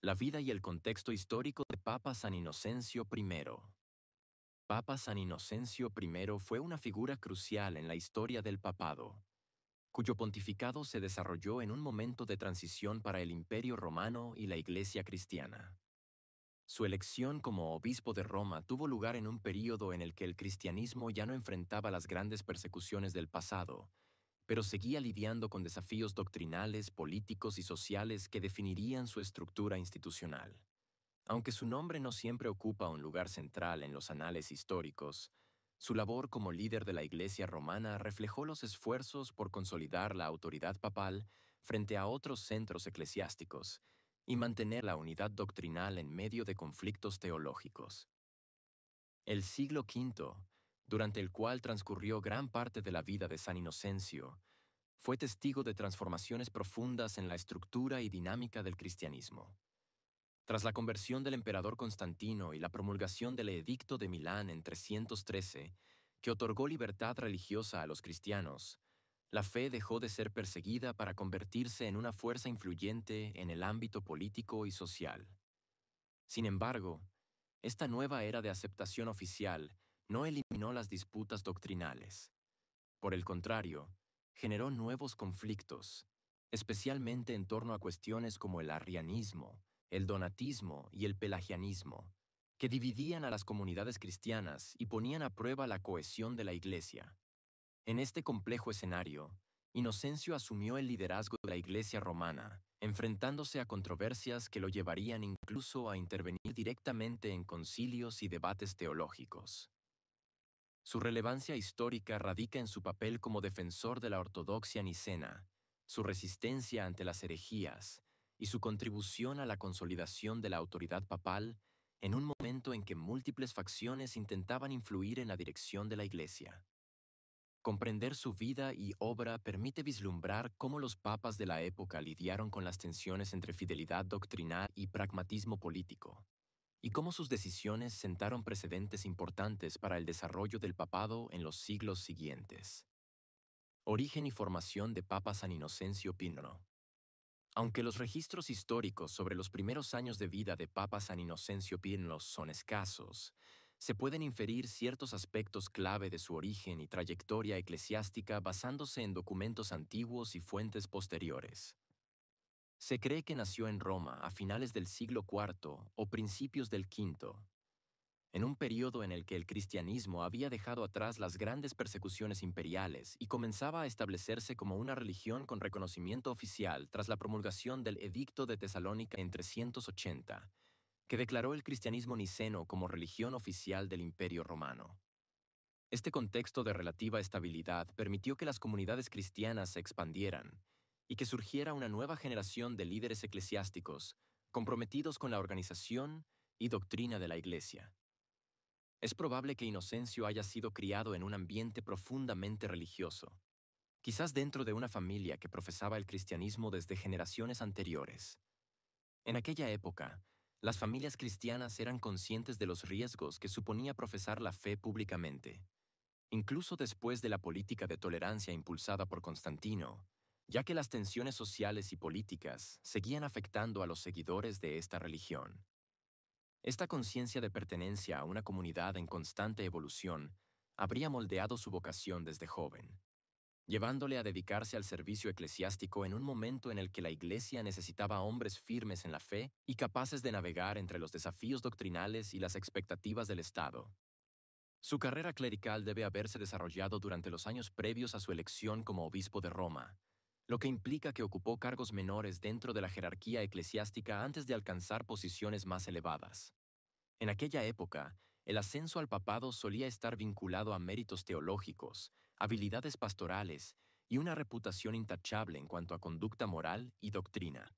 La vida y el contexto histórico de Papa San Inocencio I. Papa San Inocencio I fue una figura crucial en la historia del papado, cuyo pontificado se desarrolló en un momento de transición para el Imperio Romano y la Iglesia cristiana. Su elección como obispo de Roma tuvo lugar en un período en el que el cristianismo ya no enfrentaba las grandes persecuciones del pasado, pero seguía lidiando con desafíos doctrinales, políticos y sociales que definirían su estructura institucional. Aunque su nombre no siempre ocupa un lugar central en los anales históricos, su labor como líder de la Iglesia romana reflejó los esfuerzos por consolidar la autoridad papal frente a otros centros eclesiásticos y mantener la unidad doctrinal en medio de conflictos teológicos. El siglo V, durante el cual transcurrió gran parte de la vida de San Inocencio, fue testigo de transformaciones profundas en la estructura y dinámica del cristianismo. Tras la conversión del emperador Constantino y la promulgación del Edicto de Milán en 313, que otorgó libertad religiosa a los cristianos, la fe dejó de ser perseguida para convertirse en una fuerza influyente en el ámbito político y social. Sin embargo, esta nueva era de aceptación oficial no eliminó las disputas doctrinales. Por el contrario, generó nuevos conflictos, especialmente en torno a cuestiones como el arrianismo, el donatismo y el pelagianismo, que dividían a las comunidades cristianas y ponían a prueba la cohesión de la Iglesia. En este complejo escenario, Inocencio asumió el liderazgo de la Iglesia romana, enfrentándose a controversias que lo llevarían incluso a intervenir directamente en concilios y debates teológicos. Su relevancia histórica radica en su papel como defensor de la ortodoxia nicena, su resistencia ante las herejías y su contribución a la consolidación de la autoridad papal en un momento en que múltiples facciones intentaban influir en la dirección de la Iglesia. Comprender su vida y obra permite vislumbrar cómo los papas de la época lidiaron con las tensiones entre fidelidad doctrinal y pragmatismo político, y cómo sus decisiones sentaron precedentes importantes para el desarrollo del papado en los siglos siguientes. Origen y formación de Papa San Inocencio I. Aunque los registros históricos sobre los primeros años de vida de Papa San Inocencio I son escasos, se pueden inferir ciertos aspectos clave de su origen y trayectoria eclesiástica basándose en documentos antiguos y fuentes posteriores. Se cree que nació en Roma a finales del siglo IV o principios del V, en un período en el que el cristianismo había dejado atrás las grandes persecuciones imperiales y comenzaba a establecerse como una religión con reconocimiento oficial tras la promulgación del Edicto de Tesalónica en 380, que declaró el cristianismo niceno como religión oficial del Imperio Romano. Este contexto de relativa estabilidad permitió que las comunidades cristianas se expandieran y que surgiera una nueva generación de líderes eclesiásticos comprometidos con la organización y doctrina de la Iglesia. Es probable que Inocencio haya sido criado en un ambiente profundamente religioso, quizás dentro de una familia que profesaba el cristianismo desde generaciones anteriores. En aquella época, las familias cristianas eran conscientes de los riesgos que suponía profesar la fe públicamente, incluso después de la política de tolerancia impulsada por Constantino, ya que las tensiones sociales y políticas seguían afectando a los seguidores de esta religión. Esta conciencia de pertenencia a una comunidad en constante evolución habría moldeado su vocación desde joven, llevándole a dedicarse al servicio eclesiástico en un momento en el que la Iglesia necesitaba hombres firmes en la fe y capaces de navegar entre los desafíos doctrinales y las expectativas del Estado. Su carrera clerical debe haberse desarrollado durante los años previos a su elección como obispo de Roma, lo que implica que ocupó cargos menores dentro de la jerarquía eclesiástica antes de alcanzar posiciones más elevadas. En aquella época, el ascenso al papado solía estar vinculado a méritos teológicos, habilidades pastorales y una reputación intachable en cuanto a conducta moral y doctrina.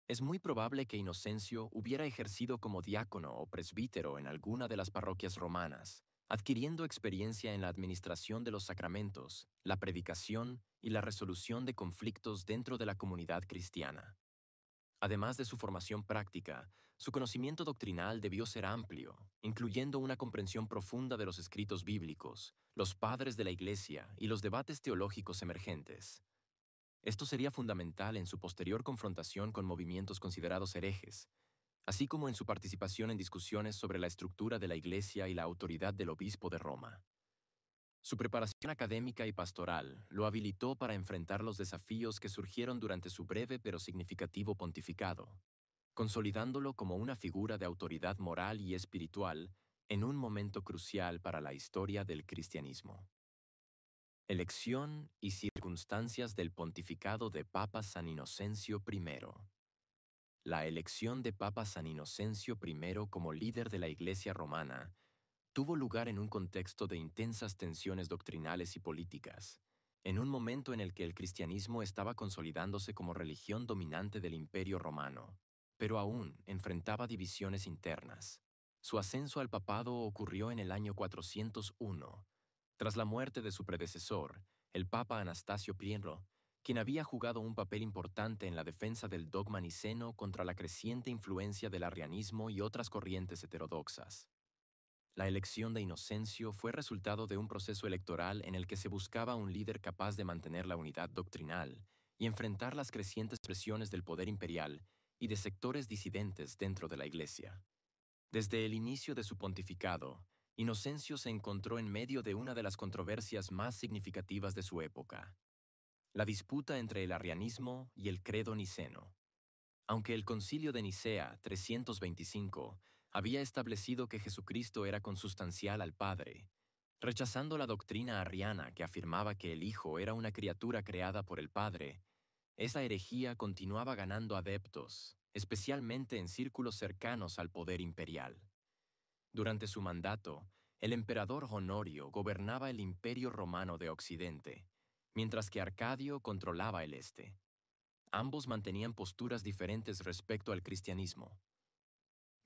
Es muy probable que Inocencio hubiera ejercido como diácono o presbítero en alguna de las parroquias romanas, adquiriendo experiencia en la administración de los sacramentos, la predicación y la resolución de conflictos dentro de la comunidad cristiana. Además de su formación práctica, su conocimiento doctrinal debió ser amplio, incluyendo una comprensión profunda de los escritos bíblicos, los padres de la Iglesia y los debates teológicos emergentes. Esto sería fundamental en su posterior confrontación con movimientos considerados herejes, así como en su participación en discusiones sobre la estructura de la Iglesia y la autoridad del obispo de Roma. Su preparación académica y pastoral lo habilitó para enfrentar los desafíos que surgieron durante su breve pero significativo pontificado, consolidándolo como una figura de autoridad moral y espiritual en un momento crucial para la historia del cristianismo. Elección y circunstancias del pontificado de Papa San Inocencio I. La elección de Papa San Inocencio I como líder de la Iglesia romana tuvo lugar en un contexto de intensas tensiones doctrinales y políticas, en un momento en el que el cristianismo estaba consolidándose como religión dominante del Imperio romano, pero aún enfrentaba divisiones internas. Su ascenso al papado ocurrió en el año 401, tras la muerte de su predecesor, el Papa Anastasio I, quien había jugado un papel importante en la defensa del dogma niceno contra la creciente influencia del arrianismo y otras corrientes heterodoxas. La elección de Inocencio fue resultado de un proceso electoral en el que se buscaba un líder capaz de mantener la unidad doctrinal y enfrentar las crecientes presiones del poder imperial y de sectores disidentes dentro de la Iglesia. Desde el inicio de su pontificado, Inocencio se encontró en medio de una de las controversias más significativas de su época, la disputa entre el arrianismo y el credo niceno. Aunque el Concilio de Nicea 325 había establecido que Jesucristo era consustancial al Padre, rechazando la doctrina arriana que afirmaba que el Hijo era una criatura creada por el Padre, esa herejía continuaba ganando adeptos, especialmente en círculos cercanos al poder imperial. Durante su mandato, el emperador Honorio gobernaba el Imperio Romano de Occidente, mientras que Arcadio controlaba el este. Ambos mantenían posturas diferentes respecto al cristianismo.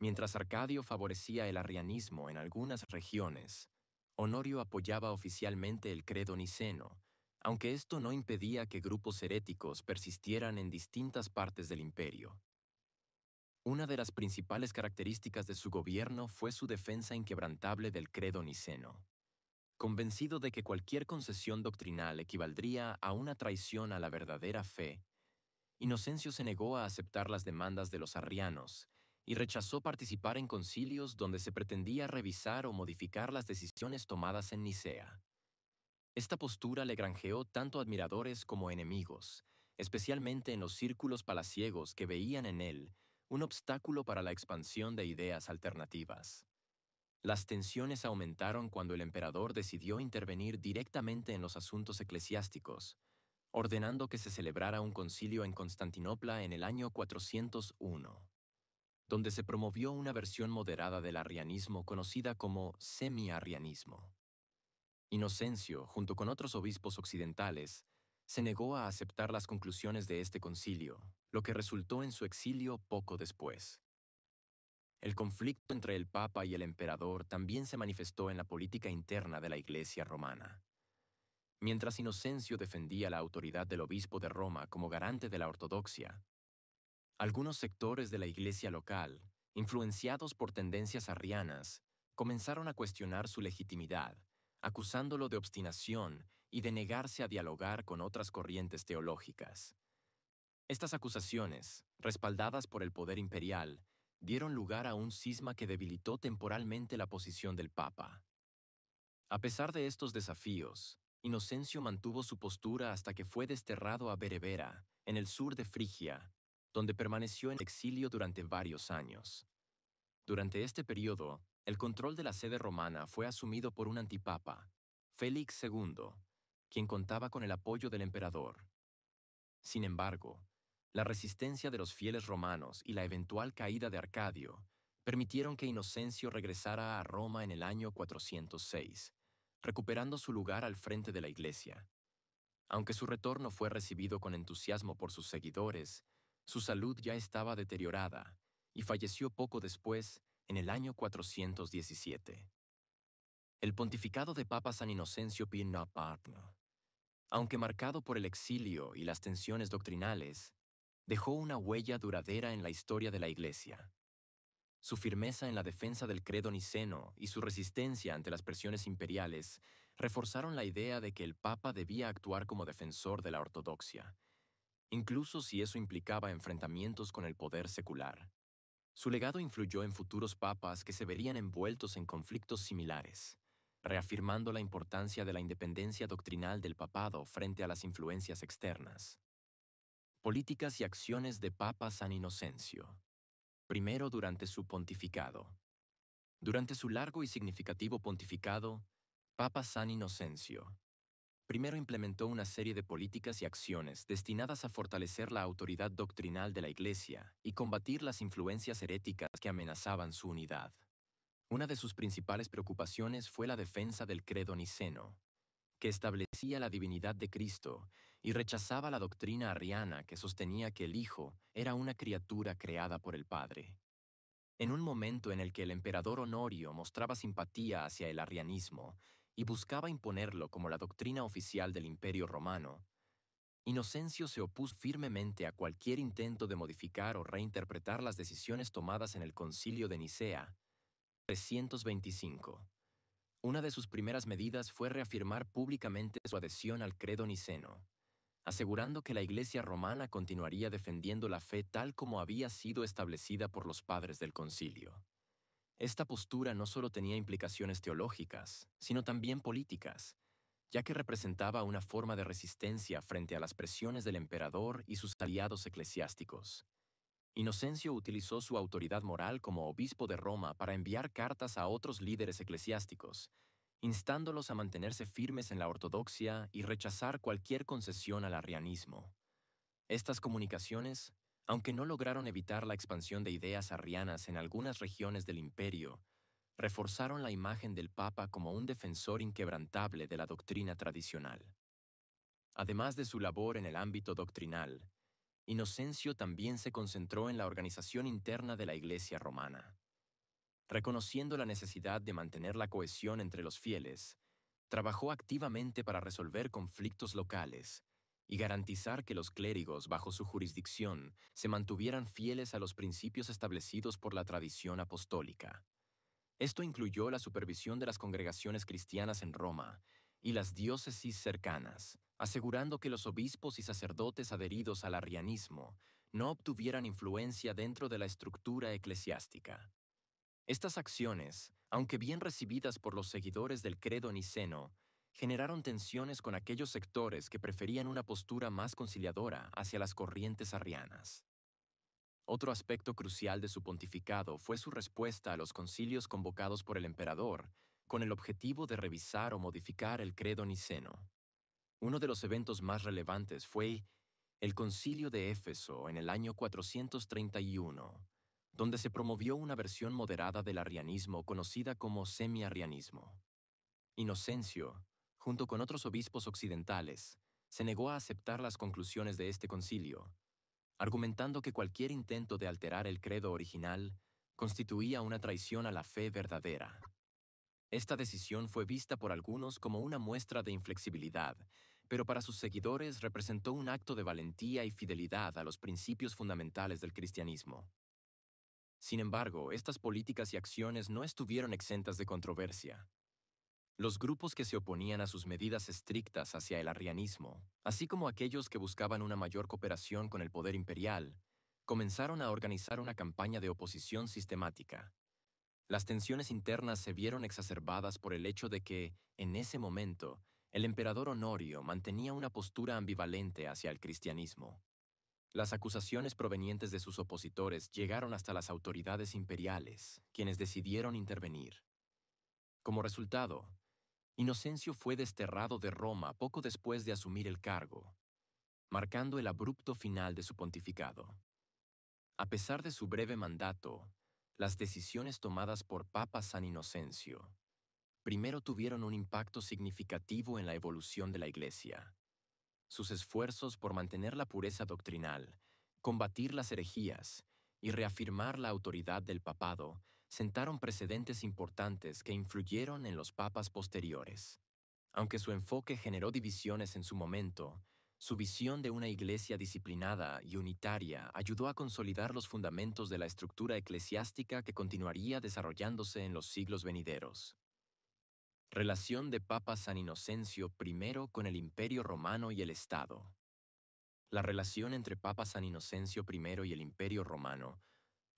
Mientras Arcadio favorecía el arrianismo en algunas regiones, Honorio apoyaba oficialmente el credo niceno, aunque esto no impedía que grupos heréticos persistieran en distintas partes del imperio. Una de las principales características de su gobierno fue su defensa inquebrantable del credo niceno. Convencido de que cualquier concesión doctrinal equivaldría a una traición a la verdadera fe, Inocencio se negó a aceptar las demandas de los arrianos y rechazó participar en concilios donde se pretendía revisar o modificar las decisiones tomadas en Nicea. Esta postura le granjeó tanto admiradores como enemigos, especialmente en los círculos palaciegos que veían en él un obstáculo para la expansión de ideas alternativas. Las tensiones aumentaron cuando el emperador decidió intervenir directamente en los asuntos eclesiásticos, ordenando que se celebrara un concilio en Constantinopla en el año 401, donde se promovió una versión moderada del arrianismo conocida como semi-arrianismo. Inocencio, junto con otros obispos occidentales, se negó a aceptar las conclusiones de este concilio, lo que resultó en su exilio poco después. El conflicto entre el Papa y el emperador también se manifestó en la política interna de la Iglesia romana. Mientras Inocencio defendía la autoridad del obispo de Roma como garante de la ortodoxia, algunos sectores de la iglesia local, influenciados por tendencias arrianas, comenzaron a cuestionar su legitimidad, acusándolo de obstinación y de negarse a dialogar con otras corrientes teológicas. Estas acusaciones, respaldadas por el poder imperial, dieron lugar a un cisma que debilitó temporalmente la posición del Papa. A pesar de estos desafíos, Inocencio mantuvo su postura hasta que fue desterrado a Berebera, en el sur de Frigia, donde permaneció en exilio durante varios años. Durante este periodo, el control de la sede romana fue asumido por un antipapa, Félix II, quien contaba con el apoyo del emperador. Sin embargo, la resistencia de los fieles romanos y la eventual caída de Arcadio permitieron que Inocencio regresara a Roma en el año 406, recuperando su lugar al frente de la Iglesia. Aunque su retorno fue recibido con entusiasmo por sus seguidores, su salud ya estaba deteriorada y falleció poco después, en el año 417. El pontificado de Papa San Inocencio I, aunque marcado por el exilio y las tensiones doctrinales, dejó una huella duradera en la historia de la Iglesia. Su firmeza en la defensa del credo niceno y su resistencia ante las presiones imperiales reforzaron la idea de que el Papa debía actuar como defensor de la ortodoxia, incluso si eso implicaba enfrentamientos con el poder secular. Su legado influyó en futuros papas que se verían envueltos en conflictos similares, reafirmando la importancia de la independencia doctrinal del papado frente a las influencias externas. Políticas y acciones de Papa San Inocencio. Primero, durante su pontificado. Durante su largo y significativo pontificado, Papa San Inocencio primero implementó una serie de políticas y acciones destinadas a fortalecer la autoridad doctrinal de la Iglesia y combatir las influencias heréticas que amenazaban su unidad. Una de sus principales preocupaciones fue la defensa del credo niceno, que establecía la divinidad de Cristo y rechazaba la doctrina arriana que sostenía que el Hijo era una criatura creada por el Padre. En un momento en el que el emperador Honorio mostraba simpatía hacia el arrianismo y buscaba imponerlo como la doctrina oficial del Imperio Romano, Inocencio se opuso firmemente a cualquier intento de modificar o reinterpretar las decisiones tomadas en el Concilio de Nicea 325. Una de sus primeras medidas fue reafirmar públicamente su adhesión al credo niceno, asegurando que la Iglesia romana continuaría defendiendo la fe tal como había sido establecida por los padres del concilio. Esta postura no solo tenía implicaciones teológicas, sino también políticas, ya que representaba una forma de resistencia frente a las presiones del emperador y sus aliados eclesiásticos. Inocencio utilizó su autoridad moral como obispo de Roma para enviar cartas a otros líderes eclesiásticos, instándolos a mantenerse firmes en la ortodoxia y rechazar cualquier concesión al arrianismo. Estas comunicaciones, aunque no lograron evitar la expansión de ideas arrianas en algunas regiones del imperio, reforzaron la imagen del Papa como un defensor inquebrantable de la doctrina tradicional. Además de su labor en el ámbito doctrinal, Inocencio también se concentró en la organización interna de la Iglesia romana. Reconociendo la necesidad de mantener la cohesión entre los fieles, trabajó activamente para resolver conflictos locales y garantizar que los clérigos bajo su jurisdicción se mantuvieran fieles a los principios establecidos por la tradición apostólica. Esto incluyó la supervisión de las congregaciones cristianas en Roma y las diócesis cercanas, asegurando que los obispos y sacerdotes adheridos al arrianismo no obtuvieran influencia dentro de la estructura eclesiástica. Estas acciones, aunque bien recibidas por los seguidores del credo niceno, generaron tensiones con aquellos sectores que preferían una postura más conciliadora hacia las corrientes arrianas. Otro aspecto crucial de su pontificado fue su respuesta a los concilios convocados por el emperador, con el objetivo de revisar o modificar el credo niceno. Uno de los eventos más relevantes fue el Concilio de Éfeso en el año 431, donde se promovió una versión moderada del arrianismo conocida como semi-arrianismo. Inocencio, junto con otros obispos occidentales, se negó a aceptar las conclusiones de este concilio, argumentando que cualquier intento de alterar el credo original constituía una traición a la fe verdadera. Esta decisión fue vista por algunos como una muestra de inflexibilidad, pero para sus seguidores representó un acto de valentía y fidelidad a los principios fundamentales del cristianismo. Sin embargo, estas políticas y acciones no estuvieron exentas de controversia. Los grupos que se oponían a sus medidas estrictas hacia el arrianismo, así como aquellos que buscaban una mayor cooperación con el poder imperial, comenzaron a organizar una campaña de oposición sistemática. Las tensiones internas se vieron exacerbadas por el hecho de que, en ese momento, el emperador Honorio mantenía una postura ambivalente hacia el cristianismo. Las acusaciones provenientes de sus opositores llegaron hasta las autoridades imperiales, quienes decidieron intervenir. Como resultado, Inocencio fue desterrado de Roma poco después de asumir el cargo, marcando el abrupto final de su pontificado. A pesar de su breve mandato, las decisiones tomadas por Papa San Inocencio primero tuvieron un impacto significativo en la evolución de la Iglesia. Sus esfuerzos por mantener la pureza doctrinal, combatir las herejías y reafirmar la autoridad del papado sentaron precedentes importantes que influyeron en los papas posteriores. Aunque su enfoque generó divisiones en su momento, su visión de una iglesia disciplinada y unitaria ayudó a consolidar los fundamentos de la estructura eclesiástica que continuaría desarrollándose en los siglos venideros. Relación de Papa San Inocencio I con el Imperio Romano y el Estado. La relación entre Papa San Inocencio I y el Imperio Romano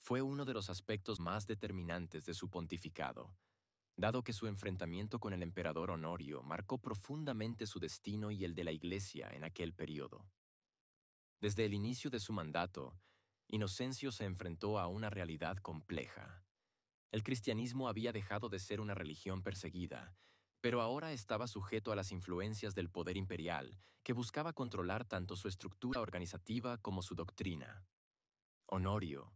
fue uno de los aspectos más determinantes de su pontificado, dado que su enfrentamiento con el emperador Honorio marcó profundamente su destino y el de la Iglesia en aquel periodo. Desde el inicio de su mandato, Inocencio se enfrentó a una realidad compleja. El cristianismo había dejado de ser una religión perseguida, pero ahora estaba sujeto a las influencias del poder imperial, que buscaba controlar tanto su estructura organizativa como su doctrina. Honorio,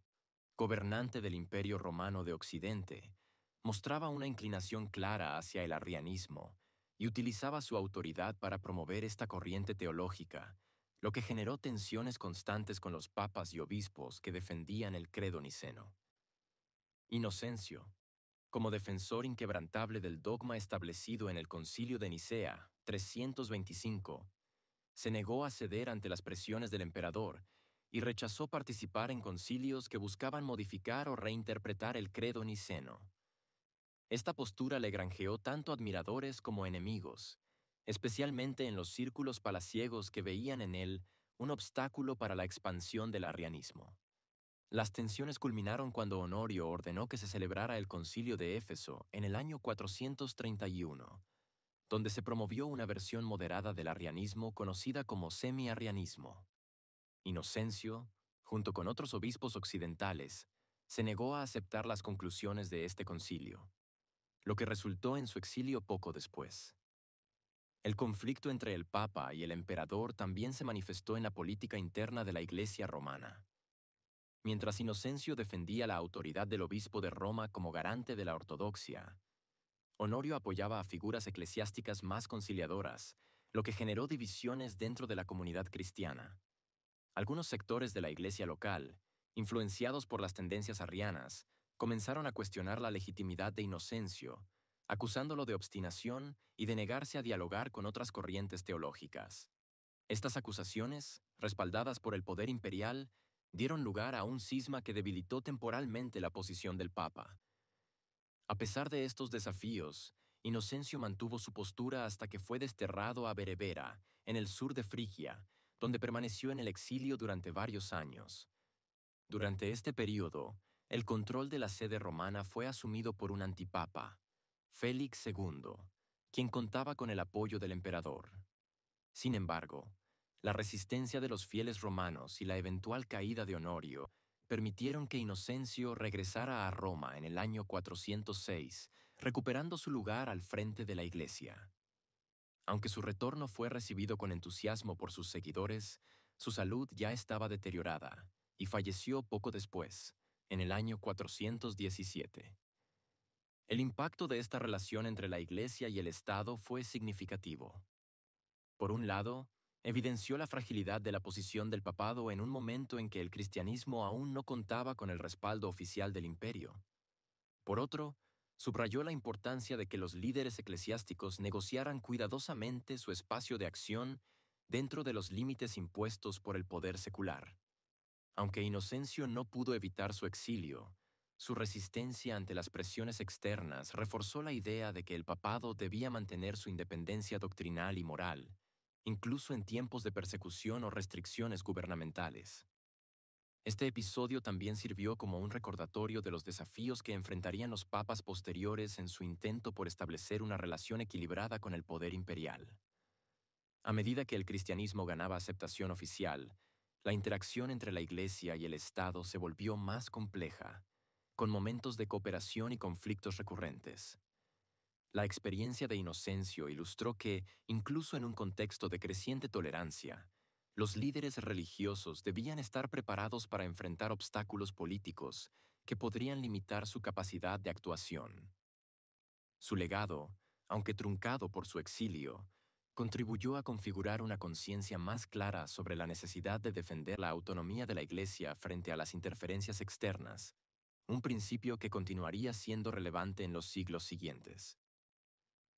gobernante del Imperio Romano de Occidente, mostraba una inclinación clara hacia el arrianismo y utilizaba su autoridad para promover esta corriente teológica, lo que generó tensiones constantes con los papas y obispos que defendían el credo niceno. Inocencio, como defensor inquebrantable del dogma establecido en el Concilio de Nicea 325, se negó a ceder ante las presiones del emperador y rechazó participar en concilios que buscaban modificar o reinterpretar el credo niceno. Esta postura le granjeó tanto admiradores como enemigos, especialmente en los círculos palaciegos que veían en él un obstáculo para la expansión del arrianismo. Las tensiones culminaron cuando Honorio ordenó que se celebrara el Concilio de Éfeso en el año 431, donde se promovió una versión moderada del arrianismo conocida como semi-arrianismo. Inocencio, junto con otros obispos occidentales, se negó a aceptar las conclusiones de este concilio, lo que resultó en su exilio poco después. El conflicto entre el Papa y el emperador también se manifestó en la política interna de la Iglesia romana. Mientras Inocencio defendía la autoridad del obispo de Roma como garante de la ortodoxia, Honorio apoyaba a figuras eclesiásticas más conciliadoras, lo que generó divisiones dentro de la comunidad cristiana. Algunos sectores de la iglesia local, influenciados por las tendencias arrianas, comenzaron a cuestionar la legitimidad de Inocencio, acusándolo de obstinación y de negarse a dialogar con otras corrientes teológicas. Estas acusaciones, respaldadas por el poder imperial, dieron lugar a un cisma que debilitó temporalmente la posición del Papa. A pesar de estos desafíos, Inocencio mantuvo su postura hasta que fue desterrado a Berebera, en el sur de Frigia, donde permaneció en el exilio durante varios años. Durante este período, el control de la sede romana fue asumido por un antipapa, Félix II, quien contaba con el apoyo del emperador. Sin embargo, la resistencia de los fieles romanos y la eventual caída de Honorio permitieron que Inocencio regresara a Roma en el año 406, recuperando su lugar al frente de la Iglesia. Aunque su retorno fue recibido con entusiasmo por sus seguidores, su salud ya estaba deteriorada y falleció poco después, en el año 417. El impacto de esta relación entre la Iglesia y el Estado fue significativo. Por un lado, evidenció la fragilidad de la posición del papado en un momento en que el cristianismo aún no contaba con el respaldo oficial del imperio. Por otro, subrayó la importancia de que los líderes eclesiásticos negociaran cuidadosamente su espacio de acción dentro de los límites impuestos por el poder secular. Aunque Inocencio no pudo evitar su exilio, su resistencia ante las presiones externas reforzó la idea de que el papado debía mantener su independencia doctrinal y moral, incluso en tiempos de persecución o restricciones gubernamentales. Este episodio también sirvió como un recordatorio de los desafíos que enfrentarían los papas posteriores en su intento por establecer una relación equilibrada con el poder imperial. A medida que el cristianismo ganaba aceptación oficial, la interacción entre la Iglesia y el Estado se volvió más compleja, con momentos de cooperación y conflictos recurrentes. La experiencia de Inocencio ilustró que, incluso en un contexto de creciente tolerancia, los líderes religiosos debían estar preparados para enfrentar obstáculos políticos que podrían limitar su capacidad de actuación. Su legado, aunque truncado por su exilio, contribuyó a configurar una conciencia más clara sobre la necesidad de defender la autonomía de la Iglesia frente a las interferencias externas, un principio que continuaría siendo relevante en los siglos siguientes.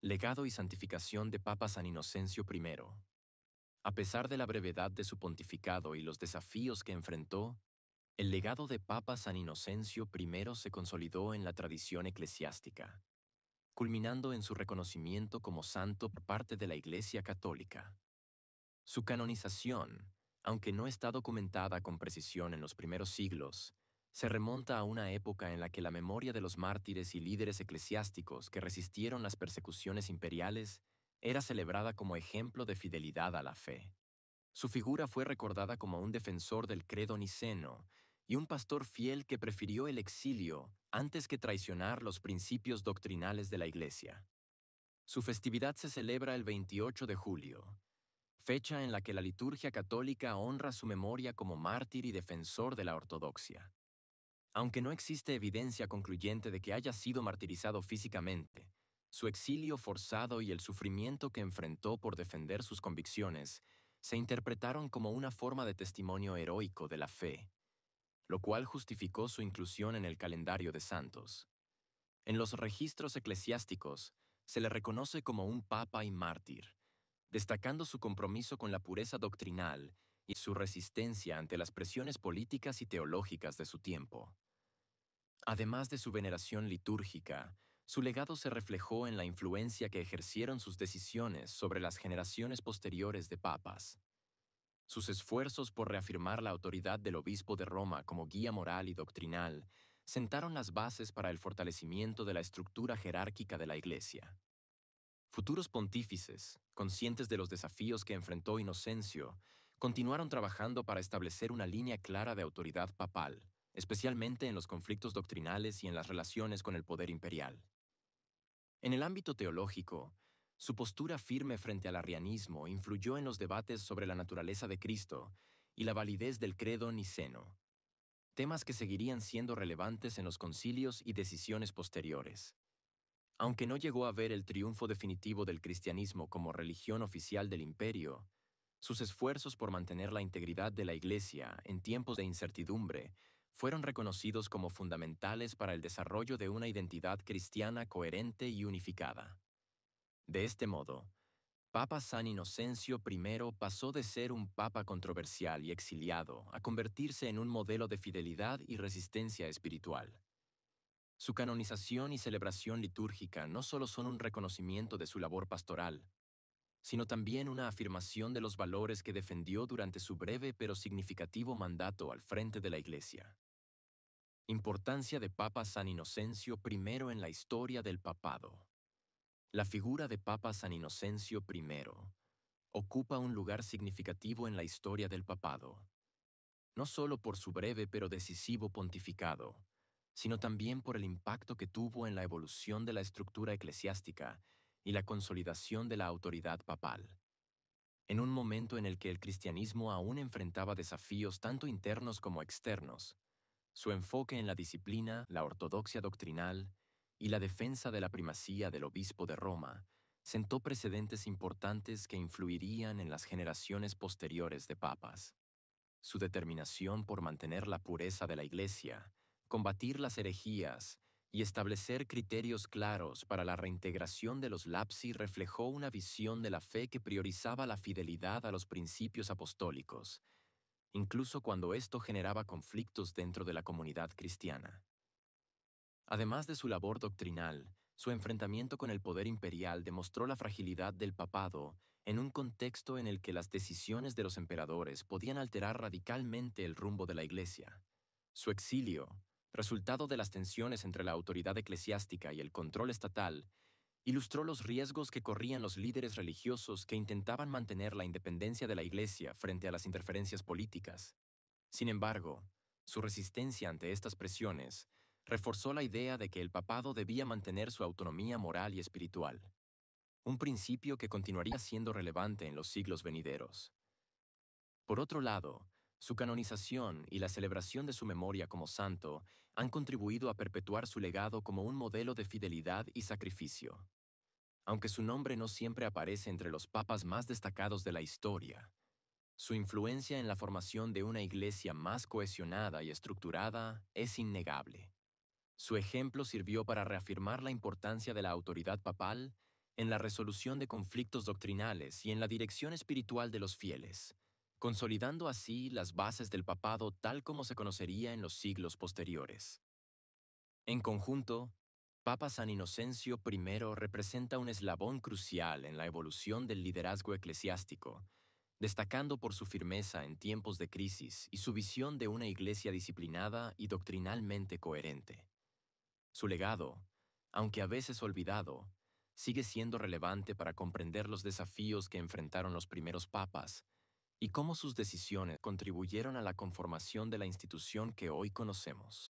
Legado y santificación de Papa San Inocencio I. A pesar de la brevedad de su pontificado y los desafíos que enfrentó, el legado de Papa San Inocencio I se consolidó en la tradición eclesiástica, culminando en su reconocimiento como santo por parte de la Iglesia Católica. Su canonización, aunque no está documentada con precisión en los primeros siglos, Se remonta a una época en la que la memoria de los mártires y líderes eclesiásticos que resistieron las persecuciones imperiales era celebrada como ejemplo de fidelidad a la fe. Su figura fue recordada como un defensor del credo niceno y un pastor fiel que prefirió el exilio antes que traicionar los principios doctrinales de la Iglesia. Su festividad se celebra el 28 de julio, fecha en la que la liturgia católica honra su memoria como mártir y defensor de la ortodoxia. Aunque no existe evidencia concluyente de que haya sido martirizado físicamente, su exilio forzado y el sufrimiento que enfrentó por defender sus convicciones se interpretaron como una forma de testimonio heroico de la fe, lo cual justificó su inclusión en el calendario de santos. En los registros eclesiásticos, se le reconoce como un papa y mártir, destacando su compromiso con la pureza doctrinal y su resistencia ante las presiones políticas y teológicas de su tiempo. Además de su veneración litúrgica, su legado se reflejó en la influencia que ejercieron sus decisiones sobre las generaciones posteriores de papas. Sus esfuerzos por reafirmar la autoridad del obispo de Roma como guía moral y doctrinal sentaron las bases para el fortalecimiento de la estructura jerárquica de la Iglesia. Futuros pontífices, conscientes de los desafíos que enfrentó Inocencio, continuaron trabajando para establecer una línea clara de autoridad papal, especialmente en los conflictos doctrinales y en las relaciones con el poder imperial. En el ámbito teológico, su postura firme frente al arrianismo influyó en los debates sobre la naturaleza de Cristo y la validez del credo niceno, temas que seguirían siendo relevantes en los concilios y decisiones posteriores. Aunque no llegó a ver el triunfo definitivo del cristianismo como religión oficial del imperio, sus esfuerzos por mantener la integridad de la Iglesia en tiempos de incertidumbre fueron reconocidos como fundamentales para el desarrollo de una identidad cristiana coherente y unificada. De este modo, Papa San Inocencio I pasó de ser un papa controversial y exiliado a convertirse en un modelo de fidelidad y resistencia espiritual. Su canonización y celebración litúrgica no solo son un reconocimiento de su labor pastoral, sino también una afirmación de los valores que defendió durante su breve pero significativo mandato al frente de la Iglesia. Importancia de Papa San Inocencio I en la historia del papado. La figura de Papa San Inocencio I ocupa un lugar significativo en la historia del papado, no solo por su breve pero decisivo pontificado, sino también por el impacto que tuvo en la evolución de la estructura eclesiástica y la consolidación de la autoridad papal. En un momento en el que el cristianismo aún enfrentaba desafíos tanto internos como externos, su enfoque en la disciplina, la ortodoxia doctrinal y la defensa de la primacía del obispo de Roma sentó precedentes importantes que influirían en las generaciones posteriores de papas. Su determinación por mantener la pureza de la Iglesia, combatir las herejías y establecer criterios claros para la reintegración de los lapsi reflejó una visión de la fe que priorizaba la fidelidad a los principios apostólicos, incluso cuando esto generaba conflictos dentro de la comunidad cristiana. Además de su labor doctrinal, su enfrentamiento con el poder imperial demostró la fragilidad del papado en un contexto en el que las decisiones de los emperadores podían alterar radicalmente el rumbo de la Iglesia. Su exilio, resultado de las tensiones entre la autoridad eclesiástica y el control estatal, ilustró los riesgos que corrían los líderes religiosos que intentaban mantener la independencia de la Iglesia frente a las interferencias políticas. Sin embargo, su resistencia ante estas presiones reforzó la idea de que el papado debía mantener su autonomía moral y espiritual, un principio que continuaría siendo relevante en los siglos venideros. Por otro lado, su canonización y la celebración de su memoria como santo han contribuido a perpetuar su legado como un modelo de fidelidad y sacrificio. Aunque su nombre no siempre aparece entre los papas más destacados de la historia, su influencia en la formación de una iglesia más cohesionada y estructurada es innegable. Su ejemplo sirvió para reafirmar la importancia de la autoridad papal en la resolución de conflictos doctrinales y en la dirección espiritual de los fieles, consolidando así las bases del papado tal como se conocería en los siglos posteriores. En conjunto, Papa San Inocencio I representa un eslabón crucial en la evolución del liderazgo eclesiástico destacando por su firmeza en tiempos de crisis y su visión de una iglesia disciplinada y doctrinalmente coherente. Su legado, aunque a veces olvidado, sigue siendo relevante para comprender los desafíos que enfrentaron los primeros papas y cómo sus decisiones contribuyeron a la conformación de la institución que hoy conocemos.